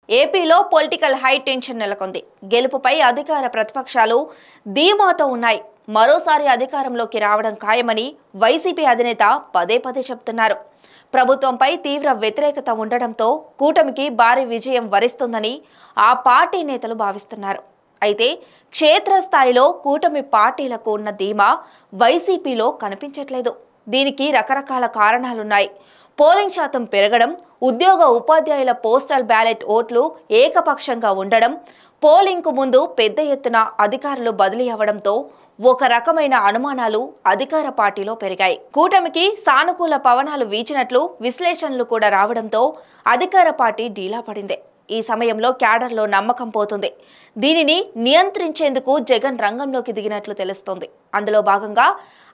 ఏపీలో political high tension నెలకొంది. గెలుపుపై అధికార ప్రతిపక్షాలు ధీమాతో ఉన్నాయి. మరోసారి అధికారంలోకి రావడం ఖాయమని వైసీపీ అధినేత పదే పదే చెబుతున్నారు. ప్రభుత్వంపై తీవ్ర వ్యతిరేకత ఉండడంతో కూటమికి భారీ విజయం వరిస్తుందని ఆ పార్టీ నేతలు భావిస్తున్నారు. అయితే క్షేత్రస్థాయిలో కూటమి పార్టీలకు ఉన్న ధీమా వైసీపీలో కనిపించట్లేదు. దీనికి రకరకాల కారణాలున్నాయి. పోలింగ్ శాతం పెరగడం, ఉద్యోగ ఉపాధ్యాయుల పోస్టల్ బ్యాలెట్ ఓట్లు ఏకపక్షంగా ఉండడం, పోలింగ్కు ముందు పెద్ద ఎత్తున అధికారులు బదిలీ అవ్వడంతో ఒక రకమైన అనుమానాలు అధికార పార్టీలో పెరిగాయి. కూటమికి సానుకూల పవనాలు వీచినట్లు విశ్లేషణలు కూడా రావడంతో అధికార పార్టీ డీలా పడింది. ఈ సమయంలో క్యాడర్లో నమ్మకం పోతుంది. దీనిని నియంత్రించేందుకు జగన్ రంగంలోకి దిగినట్లు తెలుస్తోంది. అందులో భాగంగా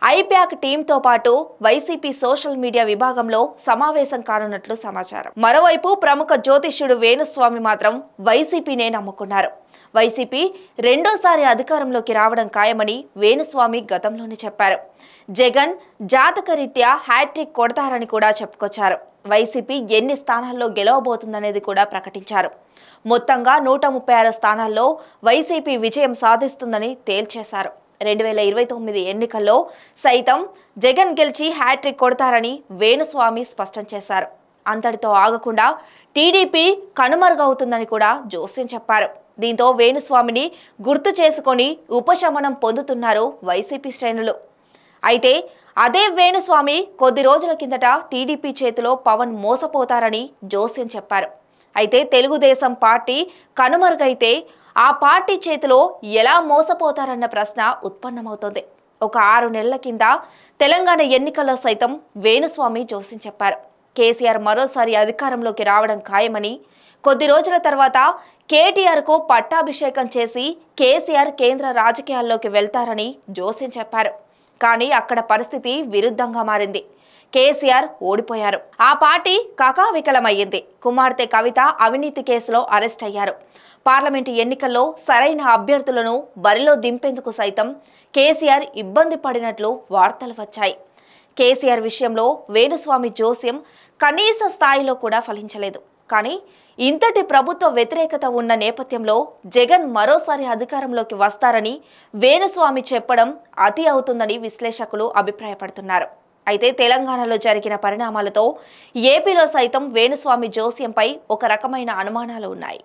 ఐప్యాక్ టీంతో పాటు వైసీపీ సోషల్ మీడియా విభాగంలో సమావేశం కానున్నట్లు సమాచారం. మరోవైపు ప్రముఖ జ్యోతిష్యుడు వేణుస్వామి మాత్రం వైసీపీనే నమ్ముకున్నారు. వైసీపీ రెండోసారి అధికారంలోకి రావడం ఖాయమని వేణుస్వామి గతంలోనే చెప్పారు. జగన్ జాతకరీత్యా హ్యాట్రిక్ కొడతారని కూడా చెప్పుకొచ్చారు. వైసీపీ ఎన్ని స్థానాల్లో గెలవబోతుందనేది కూడా ప్రకటించారు. మొత్తంగా 136 స్థానాల్లో వైసీపీ విజయం సాధిస్తుందని తేల్చేశారు. 2029 ఎన్నికల్లో సైతం జగన్ గెలిచి హ్యాట్రిక్ కొడతారని వేణుస్వామి స్పష్టం చేశారు. అంతటితో ఆగకుండా టీడీపీ కనుమరుగవుతుందని కూడా జోస్యం చెప్పారు. దీంతో వేణుస్వామిని గుర్తు చేసుకొని ఉపశమనం పొందుతున్నారు వైసీపీ శ్రేణులు. అయితే అదే వేణుస్వామి కొద్ది రోజుల కిందట టీడీపీ చేతిలో పవన్ మోసపోతారని జోస్యం చెప్పారు. అయితే తెలుగుదేశం పార్టీ కనుమరుగైతే ఆ పార్టీ చేతిలో ఎలా మోసపోతారన్న ప్రశ్న ఉత్పన్నమవుతోంది. ఒక 6 నెలల కింద తెలంగాణ ఎన్నికల్లో సైతం వేణుస్వామి జోస్యం చెప్పారు. కేసీఆర్ మరోసారి అధికారంలోకి రావడం ఖాయమని, కొద్ది రోజుల తర్వాత కేటీఆర్కు పట్టాభిషేకం చేసి కేసీఆర్ కేంద్ర రాజకీయాల్లోకి వెళ్తారని జోస్యం చెప్పారు. కానీ అక్కడ పరిస్థితి విరుద్ధంగా మారింది. కేసీఆర్ ఓడిపోయారు. ఆ పార్టీ కకావికలమయ్యింది. కుమార్తె కవిత అవినీతి కేసులో అరెస్ట్ అయ్యారు. పార్లమెంటు ఎన్నికల్లో సరైన అభ్యర్థులను బరిలో దింపేందుకు సైతం కేసీఆర్ ఇబ్బంది పడినట్లు వార్తలు వచ్చాయి. కేసీఆర్ విషయంలో వేణుస్వామి జోస్యం కనీస స్థాయిలో కూడా ఫలించలేదు. కానీ ఇంతటి ప్రభుత్వ వ్యతిరేకత ఉన్న నేపథ్యంలో జగన్ మరోసారి అధికారంలోకి వస్తారని వేణుస్వామి చెప్పడం అతి అవుతుందని విశ్లేషకులు అభిప్రాయపడుతున్నారు. అయితే తెలంగాణలో జరిగిన పరిణామాలతో ఏపీలో సైతం వేణుస్వామి జోస్యంపై ఒక రకమైన అనుమానాలు ఉన్నాయి.